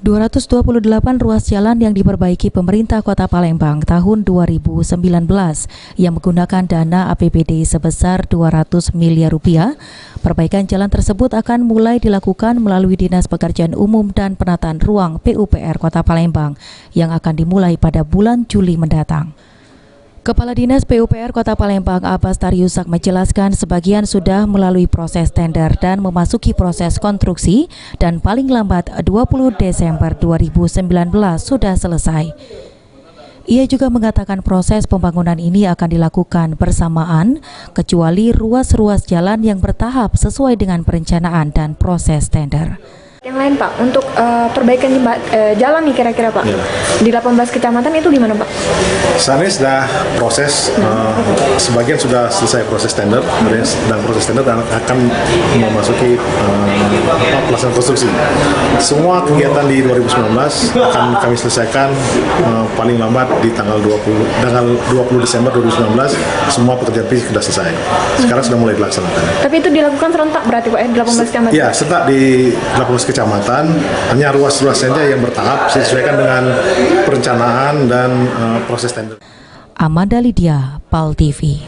228 ruas jalan yang diperbaiki pemerintah Kota Palembang tahun 2019 yang menggunakan dana APBD sebesar 200 miliar rupiah. Perbaikan jalan tersebut akan mulai dilakukan melalui Dinas Pekerjaan Umum dan Penataan Ruang PUPR Kota Palembang yang akan dimulai pada bulan Juli mendatang. Kepala Dinas PUPR Kota Palembang Abbas Tariusak menjelaskan sebagian sudah melalui proses tender dan memasuki proses konstruksi dan paling lambat 20 Desember 2019 sudah selesai. Ia juga mengatakan proses pembangunan ini akan dilakukan bersamaan kecuali ruas-ruas jalan yang bertahap sesuai dengan perencanaan dan proses tender. Yang lain Pak, untuk perbaikan jalan nih kira-kira Pak, di 18 kecamatan itu gimana Pak? Saat ini sudah proses, sebagian sudah selesai proses tender, dan proses tender dan akan memasuki pelaksanaan konstruksi. Semua kegiatan di 2019 akan kami selesaikan paling lambat di tanggal 20 Desember 2019, semua pekerjaan fisik sudah selesai. Sekarang sudah mulai dilaksanakan. Tapi itu dilakukan serentak berarti Pak, 18 kecamatan? Iya, serentak di 18 kecamatan, hanya ruas-ruas saja yang bertahap sesuaikan dengan perencanaan dan proses tender. Amanda Lydia, PAL TV.